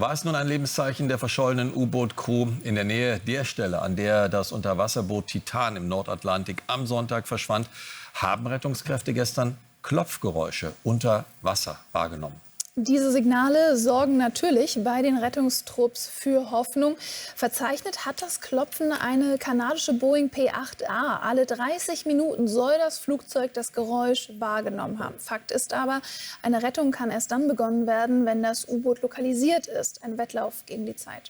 War es nun ein Lebenszeichen der verschollenen U-Boot-Crew? In der Nähe der Stelle, an der das Unterwasserboot Titan im Nordatlantik am Sonntag verschwand, haben Rettungskräfte gestern Klopfgeräusche unter Wasser wahrgenommen. Diese Signale sorgen natürlich bei den Rettungstrupps für Hoffnung. Verzeichnet hat das Klopfen eine kanadische Boeing P-8A. Alle 30 Minuten soll das Flugzeug das Geräusch wahrgenommen haben. Fakt ist aber, eine Rettung kann erst dann begonnen werden, wenn das U-Boot lokalisiert ist. Ein Wettlauf gegen die Zeit.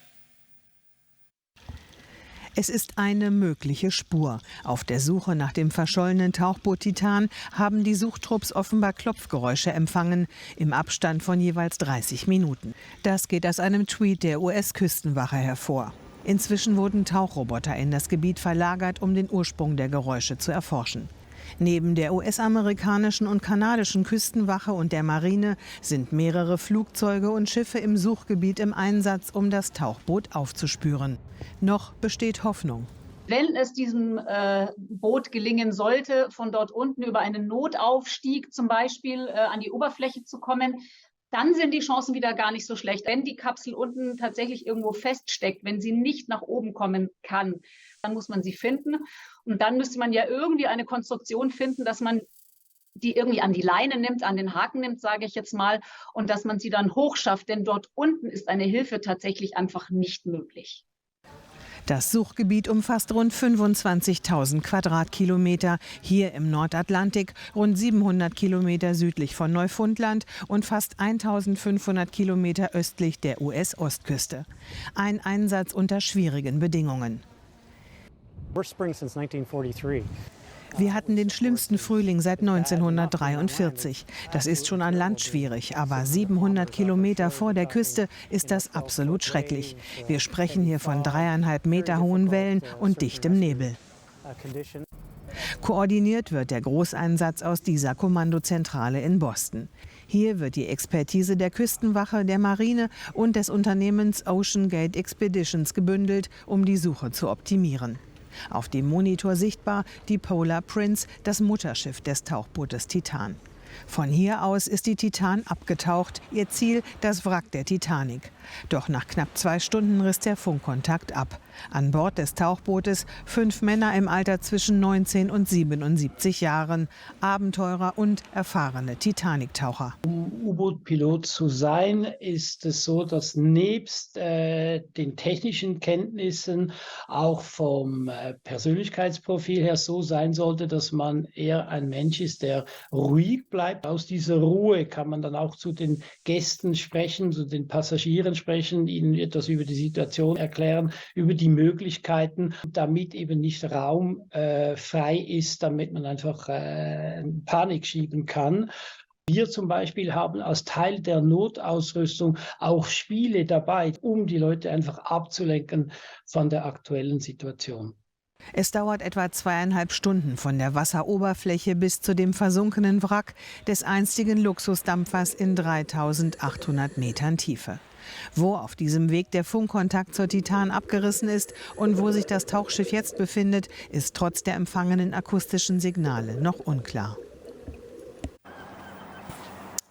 Es ist eine mögliche Spur. Auf der Suche nach dem verschollenen Tauchboot Titan haben die Suchtrupps offenbar Klopfgeräusche empfangen, im Abstand von jeweils 30 Minuten. Das geht aus einem Tweet der US-Küstenwache hervor. Inzwischen wurden Tauchroboter in das Gebiet verlagert, um den Ursprung der Geräusche zu erforschen. Neben der US-amerikanischen und kanadischen Küstenwache und der Marine sind mehrere Flugzeuge und Schiffe im Suchgebiet im Einsatz, um das Tauchboot aufzuspüren. Noch besteht Hoffnung. Wenn es diesem Boot gelingen sollte, von dort unten über einen Notaufstieg zum Beispiel an die Oberfläche zu kommen, dann sind die Chancen wieder gar nicht so schlecht. Wenn die Kapsel unten tatsächlich irgendwo feststeckt, wenn sie nicht nach oben kommen kann, dann muss man sie finden. Und dann müsste man ja irgendwie eine Konstruktion finden, dass man die irgendwie an die Leine nimmt, an den Haken nimmt, sage ich jetzt mal, und dass man sie dann hochschafft. Denn dort unten ist eine Hilfe tatsächlich einfach nicht möglich. Das Suchgebiet umfasst rund 25.000 Quadratkilometer, hier im Nordatlantik, rund 700 Kilometer südlich von Neufundland und fast 1.500 Kilometer östlich der US-Ostküste. Ein Einsatz unter schwierigen Bedingungen. Wir hatten den schlimmsten Frühling seit 1943. Das ist schon an Land schwierig, aber 700 Kilometer vor der Küste ist das absolut schrecklich. Wir sprechen hier von 3,5 Meter hohen Wellen und dichtem Nebel. Koordiniert wird der Großeinsatz aus dieser Kommandozentrale in Boston. Hier wird die Expertise der Küstenwache, der Marine und des Unternehmens Ocean Gate Expeditions gebündelt, um die Suche zu optimieren. Auf dem Monitor sichtbar die Polar Prince, das Mutterschiff des Tauchbootes Titan. Von hier aus ist die Titan abgetaucht, ihr Ziel das Wrack der Titanic. Doch nach knapp 2 Stunden riss der Funkkontakt ab. An Bord des Tauchbootes 5 Männer im Alter zwischen 19 und 77 Jahren, Abenteurer und erfahrene Titanic-Taucher. Um U-Boot-Pilot zu sein, ist es so, dass nebst den technischen Kenntnissen auch vom Persönlichkeitsprofil her so sein sollte, dass man eher ein Mensch ist, der ruhig bleibt. Aus dieser Ruhe kann man dann auch zu den Gästen sprechen, zu den Passagieren sprechen, ihnen etwas über die Situation erklären, über die Möglichkeiten, damit eben nicht Raum frei ist, damit man einfach Panik schieben kann. Wir zum Beispiel haben als Teil der Notausrüstung auch Spiele dabei, um die Leute einfach abzulenken von der aktuellen Situation. Es dauert etwa 2,5 Stunden von der Wasseroberfläche bis zu dem versunkenen Wrack des einstigen Luxusdampfers in 3.800 Metern Tiefe. Wo auf diesem Weg der Funkkontakt zur Titan abgerissen ist und wo sich das Tauchschiff jetzt befindet, ist trotz der empfangenen akustischen Signale noch unklar.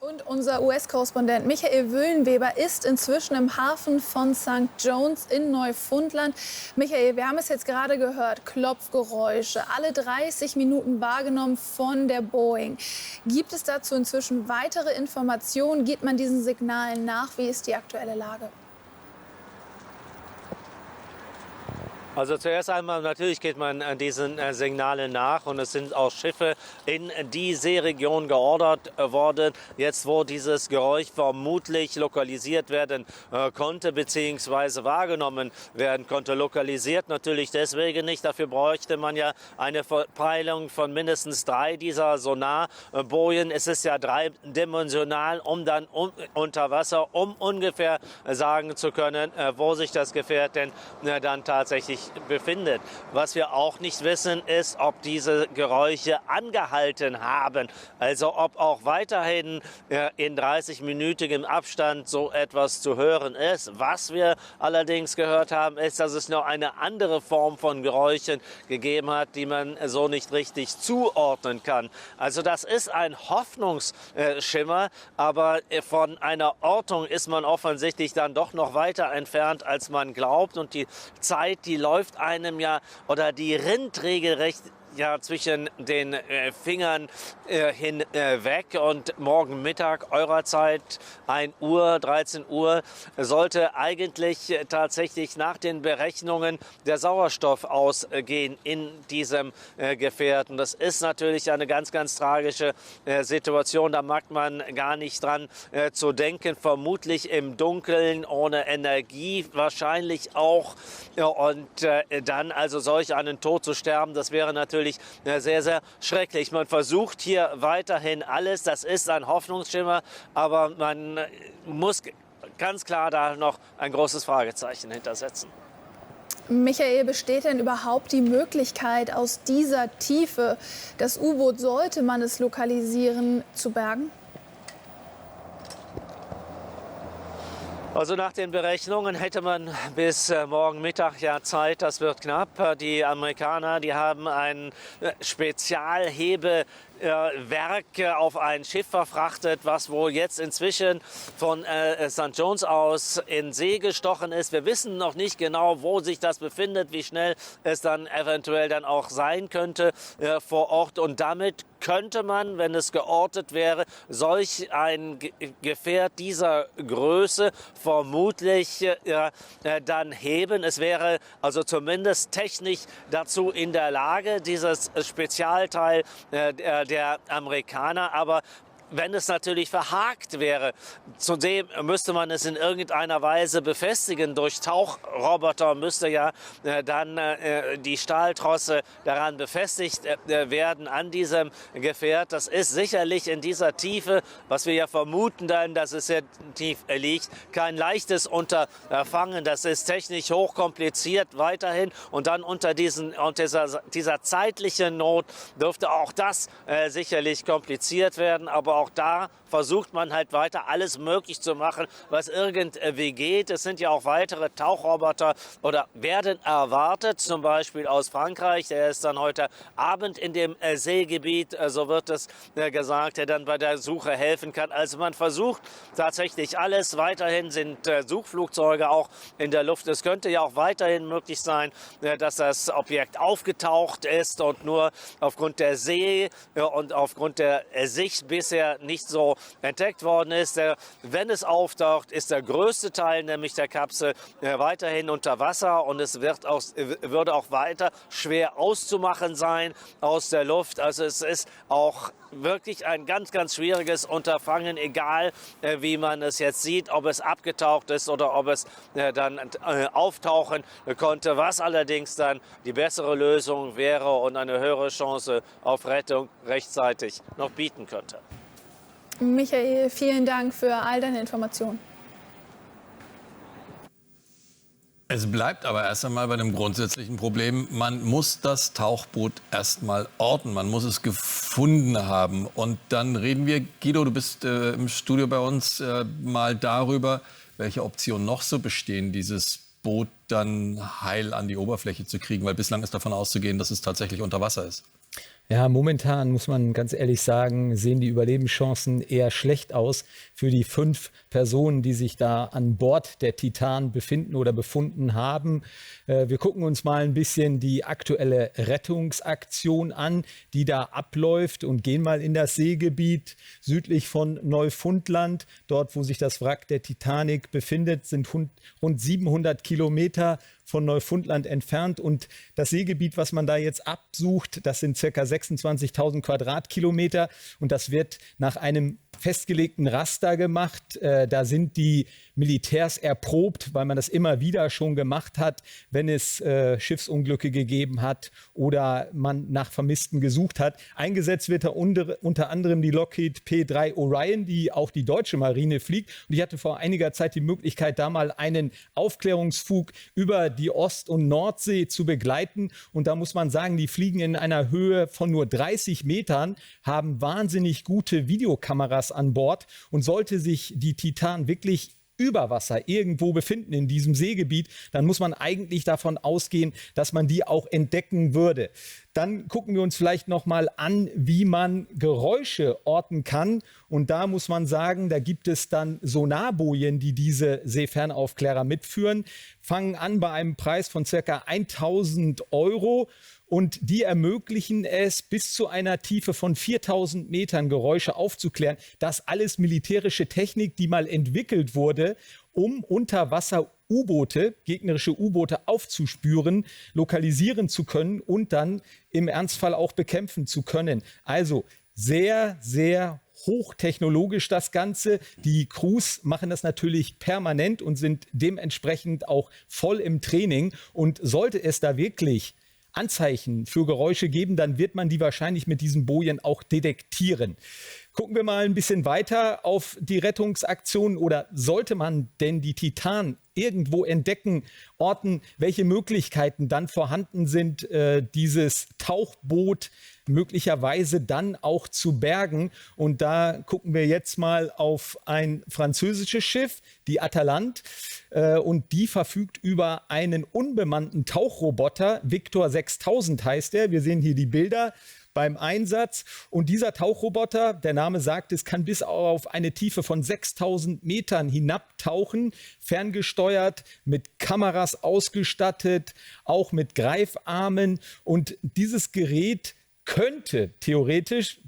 Und unser US-Korrespondent Michael Wöhlenweber ist inzwischen im Hafen von St. John's in Neufundland. Michael, wir haben es jetzt gerade gehört, Klopfgeräusche, alle 30 Minuten wahrgenommen von der Boeing. Gibt es dazu inzwischen weitere Informationen? Geht man diesen Signalen nach? Wie ist die aktuelle Lage? Also zuerst einmal natürlich geht man diesen Signalen nach und es sind auch Schiffe in die Seeregion geordert worden. Jetzt, wo dieses Geräusch vermutlich lokalisiert werden konnte bzw. wahrgenommen werden konnte, lokalisiert natürlich deswegen nicht. Dafür bräuchte man ja eine Verteilung von mindestens 3 dieser Sonarbojen. Es ist ja dreidimensional, um dann unter Wasser, um ungefähr sagen zu können, wo sich das Gefährt denn dann tatsächlich befindet. Was wir auch nicht wissen, ist, ob diese Geräusche angehalten haben. Also ob auch weiterhin in 30-minütigem Abstand so etwas zu hören ist. Was wir allerdings gehört haben, ist, dass es noch eine andere Form von Geräuschen gegeben hat, die man so nicht richtig zuordnen kann. Also das ist ein Hoffnungsschimmer, aber von einer Ortung ist man offensichtlich dann doch noch weiter entfernt, als man glaubt. Und die Zeit, die läuft einem ja, oder die rinnt regelrecht zwischen den Fingern hinweg. Und morgen Mittag eurer Zeit, 1 Uhr, 13 Uhr, sollte eigentlich tatsächlich nach den Berechnungen der Sauerstoff ausgehen in diesem Gefährt. Und das ist natürlich eine ganz, ganz tragische Situation. Da mag man gar nicht dran zu denken. Vermutlich im Dunkeln, ohne Energie wahrscheinlich auch. Und dann also solch einen Tod zu sterben, das wäre natürlich sehr, sehr schrecklich. Man versucht hier weiterhin alles. Das ist ein Hoffnungsschimmer, aber man muss ganz klar da noch ein großes Fragezeichen hintersetzen. Michael, besteht denn überhaupt die Möglichkeit, aus dieser Tiefe das U-Boot, sollte man es lokalisieren, zu bergen? Also nach den Berechnungen hätte man bis morgen Mittag ja Zeit, das wird knapp. Die Amerikaner, die haben ein Spezialhebewerk auf ein Schiff verfrachtet, was wohl jetzt inzwischen von St. John's aus in See gestochen ist. Wir wissen noch nicht genau, wo sich das befindet, wie schnell es dann eventuell dann auch sein könnte vor Ort. Und damit könnte man, wenn es geortet wäre, solch ein Gefährt dieser Größe vermutlich dann heben. Es wäre also zumindest technisch dazu in der Lage, dieses Spezialteil der Amerikaner, aber wenn es natürlich verhakt wäre, zudem müsste man es in irgendeiner Weise befestigen. Durch Tauchroboter müsste ja dann die Stahltrosse daran befestigt werden an diesem Gefährt. Das ist sicherlich in dieser Tiefe, was wir ja vermuten dann, dass es sehr tief liegt, kein leichtes Unterfangen. Das ist technisch hochkompliziert weiterhin. Und dann unter dieser zeitlichen Not dürfte auch das sicherlich kompliziert werden. Aber auch da versucht man halt weiter alles möglich zu machen, was irgendwie geht. Es sind ja auch weitere Tauchroboter oder werden erwartet, zum Beispiel aus Frankreich. Der ist dann heute Abend in dem Seegebiet, so wird es gesagt, der dann bei der Suche helfen kann. Also man versucht tatsächlich alles. Weiterhin sind Suchflugzeuge auch in der Luft. Es könnte ja auch weiterhin möglich sein, dass das Objekt aufgetaucht ist und nur aufgrund der See und aufgrund der Sicht bisher nicht so entdeckt worden ist. Wenn es auftaucht, ist der größte Teil, nämlich der Kapsel, weiterhin unter Wasser und es würde auch weiter schwer auszumachen sein aus der Luft. Also es ist auch wirklich ein ganz, ganz schwieriges Unterfangen, egal wie man es jetzt sieht, ob es abgetaucht ist oder ob es dann auftauchen konnte, was allerdings dann die bessere Lösung wäre und eine höhere Chance auf Rettung rechtzeitig noch bieten könnte. Michael, vielen Dank für all deine Informationen. Es bleibt aber erst einmal bei dem grundsätzlichen Problem. Man muss das Tauchboot erst mal orten. Man muss es gefunden haben. Und dann reden wir, Guido, du bist im Studio bei uns, mal darüber, welche Optionen noch so bestehen, dieses Boot dann heil an die Oberfläche zu kriegen. Weil bislang ist davon auszugehen, dass es tatsächlich unter Wasser ist. Ja, momentan muss man ganz ehrlich sagen, sehen die Überlebenschancen eher schlecht aus für die 5 Personen, die sich da an Bord der Titan befinden oder befunden haben. Wir gucken uns mal ein bisschen die aktuelle Rettungsaktion an, die da abläuft und gehen mal in das Seegebiet südlich von Neufundland. Dort, wo sich das Wrack der Titanic befindet, sind rund 700 Kilometer von Neufundland entfernt und das Seegebiet, was man da jetzt absucht, das sind ca. 26.000 Quadratkilometer und das wird nach einem festgelegten Raster gemacht. Da sind die Militärs erprobt, weil man das immer wieder schon gemacht hat, wenn es Schiffsunglücke gegeben hat oder man nach Vermissten gesucht hat. Eingesetzt wird da unter anderem die Lockheed P3 Orion, die auch die deutsche Marine fliegt. Und ich hatte vor einiger Zeit die Möglichkeit, da mal einen Aufklärungsflug über die Ost- und Nordsee zu begleiten. Und da muss man sagen, die fliegen in einer Höhe von nur 30 Metern, haben wahnsinnig gute Videokameras an Bord. Und sollte sich die Titan wirklich über Wasser irgendwo befinden in diesem Seegebiet, dann muss man eigentlich davon ausgehen, dass man die auch entdecken würde. Dann gucken wir uns vielleicht noch mal an, wie man Geräusche orten kann. Und da muss man sagen, da gibt es dann Sonarbojen, die diese Seefernaufklärer mitführen, fangen an bei einem Preis von ca. 1.000 €. Und die ermöglichen es, bis zu einer Tiefe von 4.000 Metern Geräusche aufzuklären. Das alles militärische Technik, die mal entwickelt wurde, um Unterwasser-U-Boote, gegnerische U-Boote aufzuspüren, lokalisieren zu können und dann im Ernstfall auch bekämpfen zu können. Also sehr, sehr hochtechnologisch das Ganze. Die Crews machen das natürlich permanent und sind dementsprechend auch voll im Training. Und sollte es da wirklich Anzeichen für Geräusche geben, dann wird man die wahrscheinlich mit diesen Bojen auch detektieren. Gucken wir mal ein bisschen weiter auf die Rettungsaktionen, oder sollte man denn die Titan irgendwo entdecken, orten, welche Möglichkeiten dann vorhanden sind, dieses Tauchboot möglicherweise dann auch zu bergen. Und da gucken wir jetzt mal auf ein französisches Schiff, die Atalante. Und die verfügt über einen unbemannten Tauchroboter. Victor 6000 heißt er. Wir sehen hier die Bilder beim Einsatz. Und dieser Tauchroboter, der Name sagt, es kann bis auf eine Tiefe von 6.000 Metern hinabtauchen, ferngesteuert, mit Kameras ausgestattet, auch mit Greifarmen. Und dieses Gerät könnte theoretisch,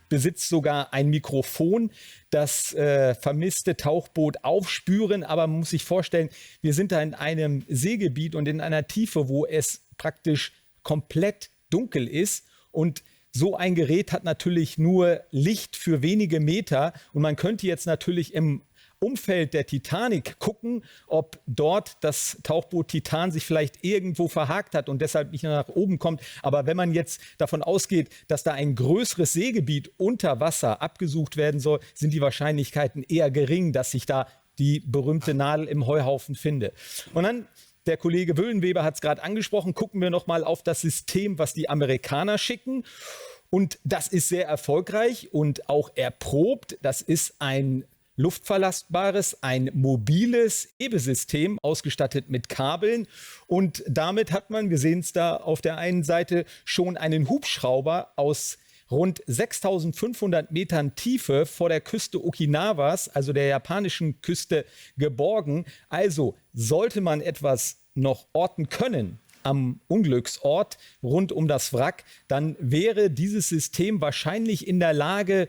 besitzt sogar ein Mikrofon, das vermisste Tauchboot aufspüren. Aber man muss sich vorstellen, wir sind da in einem Seegebiet und in einer Tiefe, wo es praktisch komplett dunkel ist. Und so ein Gerät hat natürlich nur Licht für wenige Meter. Und man könnte jetzt natürlich im Umfeld der Titanic gucken, ob dort das Tauchboot Titan sich vielleicht irgendwo verhakt hat und deshalb nicht nach oben kommt. Aber wenn man jetzt davon ausgeht, dass da ein größeres Seegebiet unter Wasser abgesucht werden soll, sind die Wahrscheinlichkeiten eher gering, dass sich da die berühmte Nadel im Heuhaufen findet. Und dann, der Kollege Wüllenweber hat es gerade angesprochen, gucken wir noch mal auf das System, was die Amerikaner schicken. Und das ist sehr erfolgreich und auch erprobt. Das ist ein luftverlastbares, ein mobiles Hebesystem, ausgestattet mit Kabeln. Und damit hat man, wir sehen es da auf der einen Seite, schon einen Hubschrauber aus rund 6.500 Metern Tiefe vor der Küste Okinawas, also der japanischen Küste, geborgen. Also sollte man etwas noch orten können am Unglücksort rund um das Wrack, dann wäre dieses System wahrscheinlich in der Lage,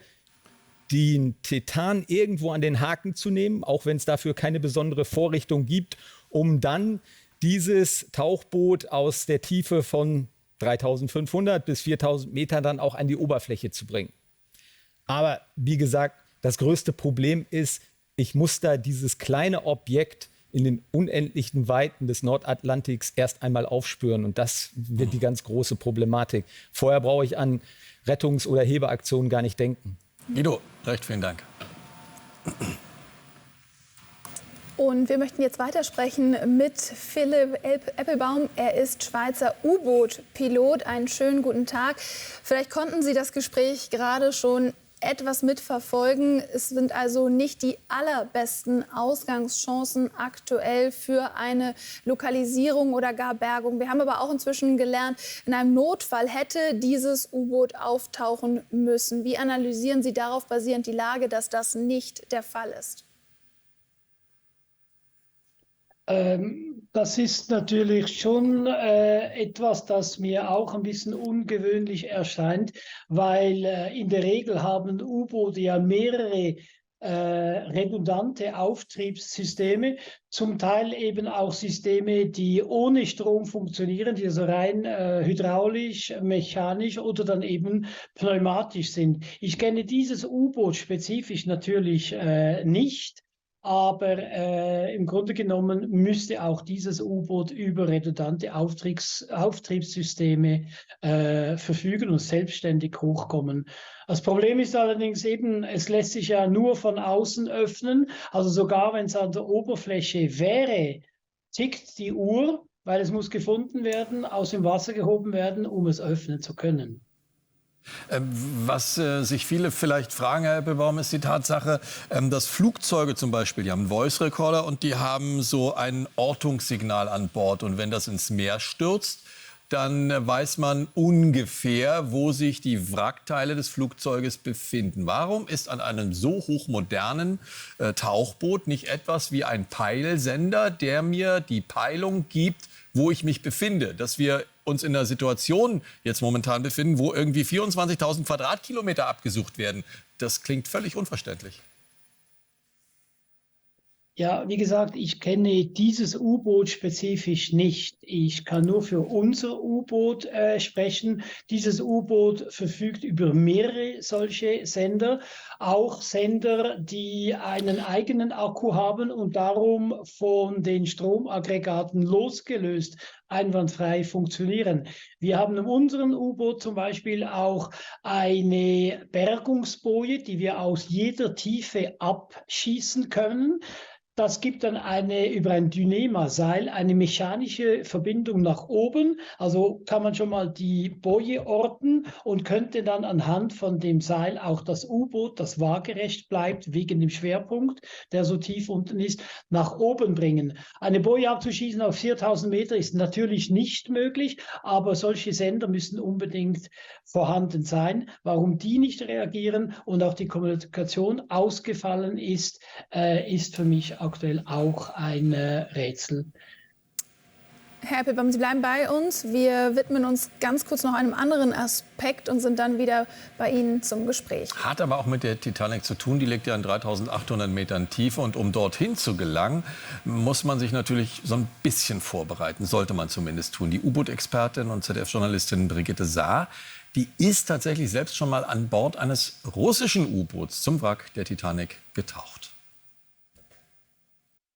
den Titan irgendwo an den Haken zu nehmen, auch wenn es dafür keine besondere Vorrichtung gibt, um dann dieses Tauchboot aus der Tiefe von 3.500 bis 4.000 Metern dann auch an die Oberfläche zu bringen. Aber wie gesagt, das größte Problem ist, ich muss da dieses kleine Objekt in den unendlichen Weiten des Nordatlantiks erst einmal aufspüren. Und das wird die ganz große Problematik. Vorher brauche ich an Rettungs- oder Hebeaktionen gar nicht denken. Guido, recht vielen Dank. Und wir möchten jetzt weitersprechen mit Philipp Eppelbaum. Er ist Schweizer U-Boot-Pilot. Einen schönen guten Tag. Vielleicht konnten Sie das Gespräch gerade schon etwas mitverfolgen. Es sind also nicht die allerbesten Ausgangschancen aktuell für eine Lokalisierung oder gar Bergung. Wir haben aber auch inzwischen gelernt, in einem Notfall hätte dieses U-Boot auftauchen müssen. Wie analysieren Sie darauf basierend die Lage, dass das nicht der Fall ist? Das ist natürlich schon etwas, das mir auch ein bisschen ungewöhnlich erscheint, weil in der Regel haben U-Boote ja mehrere redundante Auftriebssysteme, zum Teil eben auch Systeme, die ohne Strom funktionieren, die also rein hydraulisch, mechanisch oder dann eben pneumatisch sind. Ich kenne dieses U-Boot spezifisch natürlich nicht. Aber im Grunde genommen müsste auch dieses U-Boot über redundante Auftriebssysteme verfügen und selbstständig hochkommen. Das Problem ist allerdings eben, es lässt sich ja nur von außen öffnen. Also sogar wenn es an der Oberfläche wäre, tickt die Uhr, weil es muss gefunden werden, aus dem Wasser gehoben werden, um es öffnen zu können. Was sich viele vielleicht fragen, Herr Eppelbaum, ist die Tatsache, dass Flugzeuge zum Beispiel, die haben einen Voice Recorder und die haben so ein Ortungssignal an Bord. Und wenn das ins Meer stürzt, dann weiß man ungefähr, wo sich die Wrackteile des Flugzeuges befinden. Warum ist an einem so hochmodernen Tauchboot nicht etwas wie ein Peilsender, der mir die Peilung gibt, wo ich mich befinde? Dass wir uns in einer Situation jetzt momentan befinden, wo irgendwie 24.000 Quadratkilometer abgesucht werden. Das klingt völlig unverständlich. Ja, wie gesagt, ich kenne dieses U-Boot spezifisch nicht. Ich kann nur für unser U-Boot sprechen. Dieses U-Boot verfügt über mehrere solche Sender, auch Sender, die einen eigenen Akku haben und darum von den Stromaggregaten losgelöst einwandfrei funktionieren. Wir haben in unserem U-Boot zum Beispiel auch eine Bergungsboje, die wir aus jeder Tiefe abschießen können. Das gibt dann über ein Dynema-Seil eine mechanische Verbindung nach oben. Also kann man schon mal die Boje orten und könnte dann anhand von dem Seil auch das U-Boot, das waagerecht bleibt, wegen dem Schwerpunkt, der so tief unten ist, nach oben bringen. Eine Boje abzuschießen auf 4.000 Meter ist natürlich nicht möglich, aber solche Sender müssen unbedingt vorhanden sein. Warum die nicht reagieren und auch die Kommunikation ausgefallen ist, ist für mich aktuell auch ein Rätsel. Herr Eppelbaum, Sie bleiben bei uns. Wir widmen uns ganz kurz noch einem anderen Aspekt und sind dann wieder bei Ihnen zum Gespräch. Hat aber auch mit der Titanic zu tun. Die liegt ja in 3.800 Metern Tiefe. Und um dorthin zu gelangen, muss man sich natürlich so ein bisschen vorbereiten. Sollte man zumindest tun. Die U-Boot-Expertin und ZDF-Journalistin Brigitte Saar, die ist tatsächlich selbst schon mal an Bord eines russischen U-Boots zum Wrack der Titanic getaucht.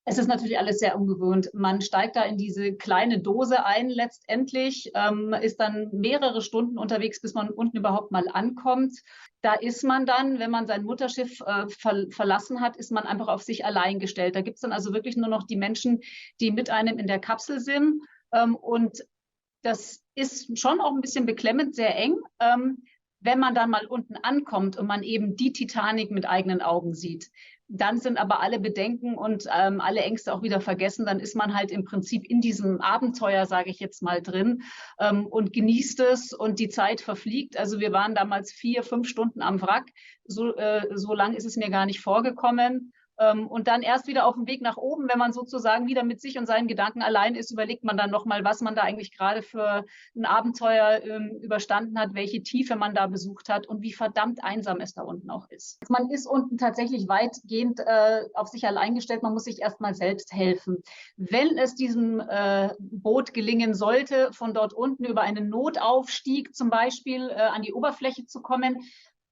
Es ist natürlich alles sehr ungewohnt. Man steigt da in diese kleine Dose ein letztendlich, ist dann mehrere Stunden unterwegs, bis man unten überhaupt mal ankommt. Da ist man dann, wenn man sein Mutterschiff verlassen hat, ist man einfach auf sich allein gestellt. Da gibt es dann also wirklich nur noch die Menschen, die mit einem in der Kapsel sind. Und das ist schon auch ein bisschen beklemmend, sehr eng. Wenn man dann mal unten ankommt und man eben die Titanic mit eigenen Augen sieht, dann sind aber alle Bedenken und alle Ängste auch wieder vergessen. Dann ist man halt im Prinzip in diesem Abenteuer, sage ich jetzt mal, drin und genießt es und die Zeit verfliegt. Also wir waren damals 4-5 Stunden am Wrack. So lang ist es mir gar nicht vorgekommen. Und dann erst wieder auf dem Weg nach oben, wenn man sozusagen wieder mit sich und seinen Gedanken allein ist, überlegt man dann nochmal, was man da eigentlich gerade für ein Abenteuer überstanden hat, welche Tiefe man da besucht hat und wie verdammt einsam es da unten auch ist. Man ist unten tatsächlich weitgehend auf sich allein gestellt, man muss sich erstmal selbst helfen. Wenn es diesem Boot gelingen sollte, von dort unten über einen Notaufstieg zum Beispiel an die Oberfläche zu kommen,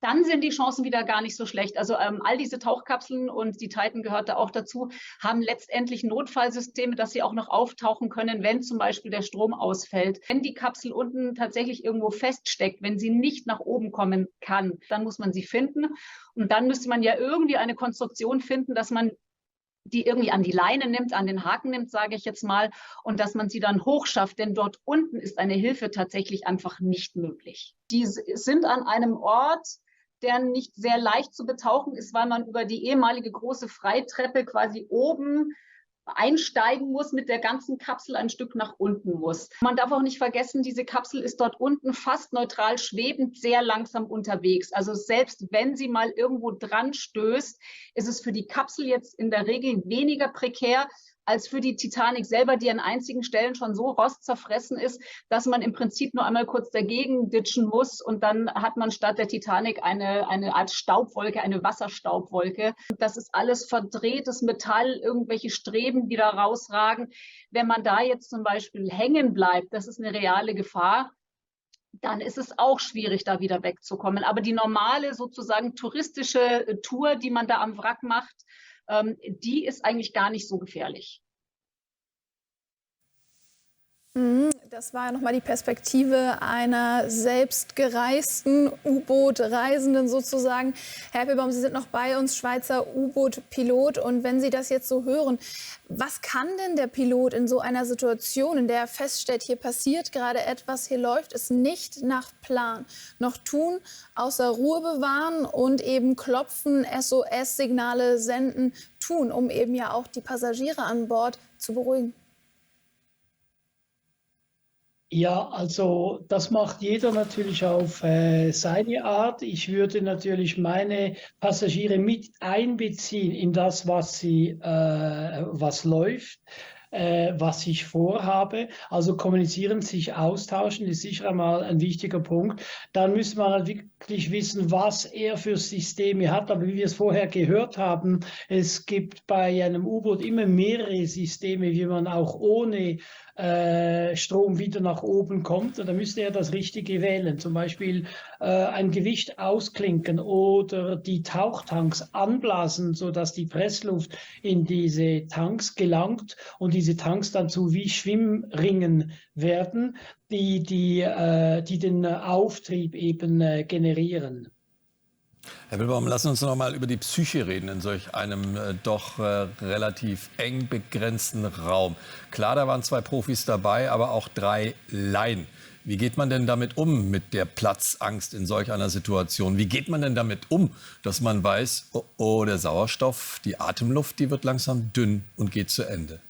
dann sind die Chancen wieder gar nicht so schlecht. Also all diese Tauchkapseln, und die Titan gehört da auch dazu, haben letztendlich Notfallsysteme, dass sie auch noch auftauchen können, wenn zum Beispiel der Strom ausfällt. Wenn die Kapsel unten tatsächlich irgendwo feststeckt, wenn sie nicht nach oben kommen kann, dann muss man sie finden. Und dann müsste man ja irgendwie eine Konstruktion finden, dass man die irgendwie an die Leine nimmt, an den Haken nimmt, sage ich jetzt mal, und dass man sie dann hochschafft, denn dort unten ist eine Hilfe tatsächlich einfach nicht möglich. Die sind an einem Ort, der nicht sehr leicht zu betauchen ist, weil man über die ehemalige große Freitreppe quasi oben einsteigen muss, mit der ganzen Kapsel ein Stück nach unten muss. Man darf auch nicht vergessen, diese Kapsel ist dort unten fast neutral schwebend, sehr langsam unterwegs. Also selbst wenn sie mal irgendwo dran stößt, ist es für die Kapsel jetzt in der Regel weniger prekär als für die Titanic selber, die an einzigen Stellen schon so rostzerfressen ist, dass man im Prinzip nur einmal kurz dagegen ditchen muss und dann hat man statt der Titanic eine Art Staubwolke, eine Wasserstaubwolke. Das ist alles verdrehtes Metall, irgendwelche Streben, die da rausragen. Wenn man da jetzt zum Beispiel hängen bleibt, das ist eine reale Gefahr, dann ist es auch schwierig, da wieder wegzukommen. Aber die normale sozusagen touristische Tour, die man da am Wrack macht, die ist eigentlich gar nicht so gefährlich. Das war ja nochmal die Perspektive einer selbstgereisten U-Boot-Reisenden sozusagen. Herr Appelbaum, Sie sind noch bei uns, Schweizer U-Boot-Pilot. Und wenn Sie das jetzt so hören, was kann denn der Pilot in so einer Situation, in der er feststellt, hier passiert gerade etwas, hier läuft es nicht nach Plan, noch tun, außer Ruhe bewahren und eben klopfen, SOS-Signale senden, tun, um eben ja auch die Passagiere an Bord zu beruhigen? Ja, also das macht jeder natürlich auf seine Art. Ich würde natürlich meine Passagiere mit einbeziehen in das, was läuft, was ich vorhabe. Also kommunizieren, sich austauschen, ist sicher einmal ein wichtiger Punkt. Dann müsste man halt wirklich wissen, was er für Systeme hat. Aber wie wir es vorher gehört haben, es gibt bei einem U-Boot immer mehrere Systeme, wie man auch ohne Strom wieder nach oben kommt. Und da müsste er das Richtige wählen. Zum Beispiel ein Gewicht ausklinken oder die Tauchtanks anblasen, sodass die Pressluft in diese Tanks gelangt und diese Tanks dann zu wie Schwimmringen werden, die den Auftrieb eben generieren. Herr Appelbaum, lassen Sie uns noch mal über die Psyche reden in solch einem doch relativ eng begrenzten Raum. Klar, da waren 2 Profis dabei, aber auch 3 Laien. Wie geht man denn damit um, mit der Platzangst in solch einer Situation? Wie geht man denn damit um, dass man weiß, oh, der Sauerstoff, die Atemluft, die wird langsam dünn und geht zu Ende?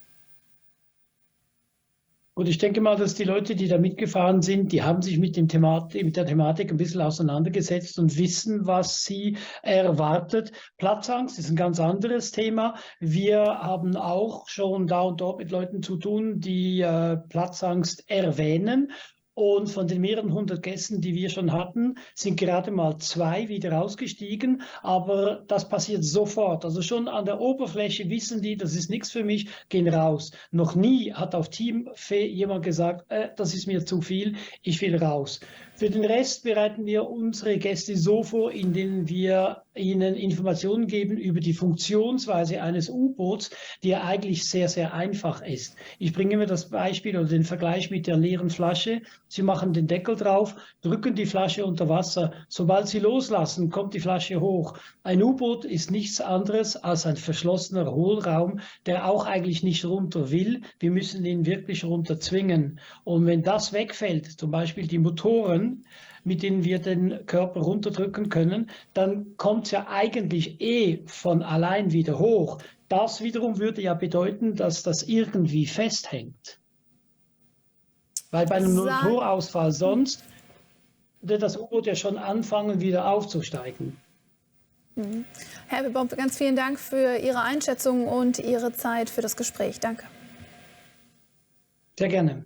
Und ich denke mal, dass die Leute, die da mitgefahren sind, die haben sich mit der Thematik ein bisschen auseinandergesetzt und wissen, was sie erwartet. Platzangst ist ein ganz anderes Thema. Wir haben auch schon da und dort mit Leuten zu tun, die Platzangst erwähnen. Und von den mehreren 100 Gästen, die wir schon hatten, sind gerade mal 2 wieder ausgestiegen. Aber das passiert sofort. Also schon an der Oberfläche wissen die, das ist nichts für mich, gehen raus. Noch nie hat auf Team jemand gesagt, das ist mir zu viel, ich will raus. Für den Rest bereiten wir unsere Gäste so vor, indem wir ihnen Informationen geben über die Funktionsweise eines U-Boots, die ja eigentlich sehr, sehr einfach ist. Ich bringe mir das Beispiel oder den Vergleich mit der leeren Flasche. Sie machen den Deckel drauf, drücken die Flasche unter Wasser. Sobald Sie loslassen, kommt die Flasche hoch. Ein U-Boot ist nichts anderes als ein verschlossener Hohlraum, der auch eigentlich nicht runter will. Wir müssen ihn wirklich runter zwingen. Und wenn das wegfällt, zum Beispiel die Motoren, mit denen wir den Körper runterdrücken können, dann kommt es ja eigentlich von allein wieder hoch. Das wiederum würde ja bedeuten, dass das irgendwie festhängt. Weil bei einem Motorausfall sonst würde das U-Boot ja schon anfangen, wieder aufzusteigen. Herr Appelbaum, ganz vielen Dank für Ihre Einschätzung und Ihre Zeit für das Gespräch. Danke. Sehr gerne.